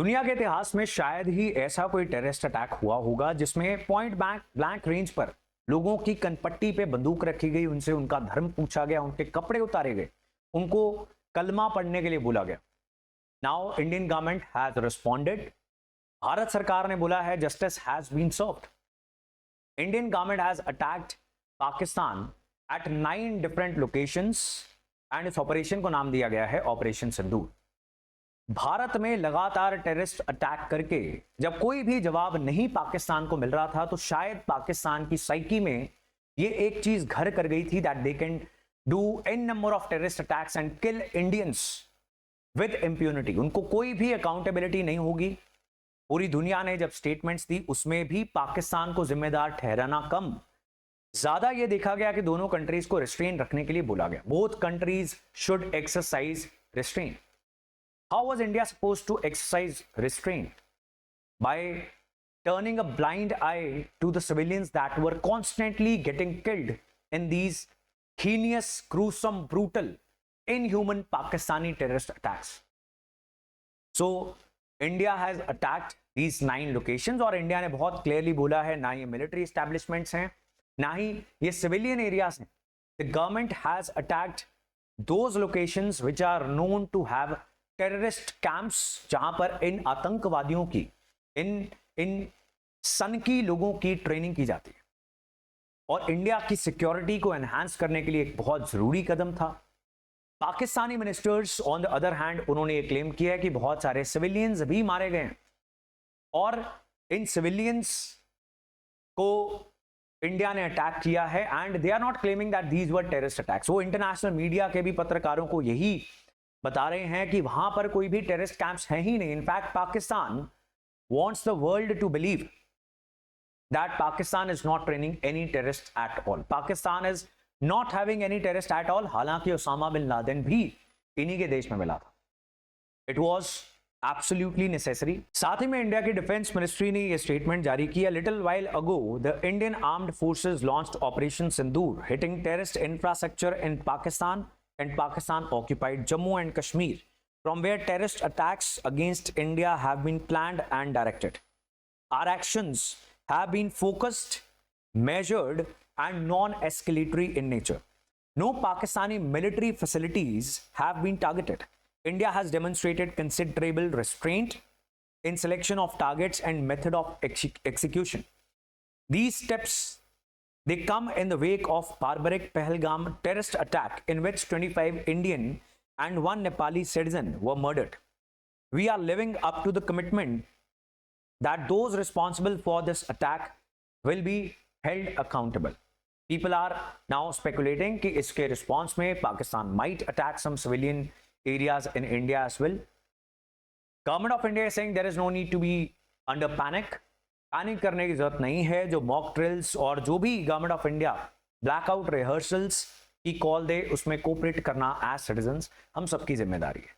दुनिया के इतिहास में शायद ही ऐसा कोई टेररिस्ट अटैक हुआ होगा जिसमें पॉइंट ब्लैंक रेंज पर लोगों की कनपट्टी पे बंदूक रखी गई, उनसे उनका धर्म पूछा गया, उनके कपड़े उतारे गए, उनको कलमा पढ़ने के लिए बोला गया। Now Indian government has responded. भारत सरकार ने बोला है justice has been served. Indian government has attacked Pakistan at 9 different locations and इस ऑपरेशन को नाम दिया गया है ऑपरेशन सिंदूर। भारत में लगातार टेररिस्ट अटैक करके जब कोई भी जवाब नहीं पाकिस्तान को मिल रहा था, तो शायद पाकिस्तान की साइकी में ये एक चीज घर कर गई थी that they can do an number of terrorist attacks and kill Indians with impunity. उनको कोई भी अकाउंटेबिलिटी नहीं होगी। पूरी दुनिया ने जब स्टेटमेंट्स दी उसमें भी पाकिस्तान को जिम्मेदार ठहराना कम, ज्यादा ये देखा गया कि दोनों कंट्रीज को रिस्ट्रेन रखने के लिए बोला गया। Both countries should exercise restrain. How was India supposed to exercise restraint? By turning a blind eye to the civilians that were constantly getting killed in these heinous, gruesome, brutal, inhuman Pakistani terrorist attacks. So, India has attacked these 9 locations और India ने बहुत clearly बोला है ना ये military establishments हैं ना ही ये सिविलियन एरियाज हैं। The government has attacked those locations which are known to have terrorist camps, जहां पर इन आतंकवादियों की इन सनकी लोगों की ट्रेनिंग की जाती है और इंडिया की सिक्योरिटी को एनहांस करने के लिए एक बहुत जरूरी कदम था। Pakistani ministers on the other hand उन्होंने ये क्लेम किया है कि बहुत सारे सिविलियंस भी मारे गए हैं और इन सिविलियंस को इंडिया ने अटैक किया है and they are not claiming that these were terrorist attacks. वो इंटरनेशनल मीडिया के भी पत्रकारों को यही बता रहे हैं कि वहां पर कोई भी टेररिस्ट कैंप्स हैं ही नहीं। In fact Pakistan wants the world to believe that Pakistan is not training any terrorists at all. Pakistan is not having any terrorists at all. हालांकि ओसामा बिन लादेन भी इन्हीं के देश में मिला था। It was absolutely necessary. साथ ही में इंडिया की डिफेंस मिनिस्ट्री ने यह स्टेटमेंट जारी किया, little while ago the Indian armed forces launched Operation Sindoor, hitting terrorist infrastructure in Pakistan and Pakistan occupied Jammu and Kashmir, from where terrorist attacks against India have been planned and directed. Our actions have been focused, measured, and non-escalatory in nature. No Pakistani military facilities have been targeted. India has demonstrated considerable restraint in selection of targets and method of execution. These steps they come in the wake of barbaric Pahalgam terrorist attack in which 25 Indian and 1 Nepali citizen were murdered. We are living up to the commitment that those responsible for this attack will be held accountable. People are now speculating कि इसके response में Pakistan might attack some civilian areas in India as well. Government of India is saying there is no need to be under panic. Panic करने की जरूरत नहीं है। जो mock drills और जो भी government of India blackout rehearsals की कॉल दे उसमें कोऑपरेट करना एज सिटीजंस हम सबकी जिम्मेदारी है।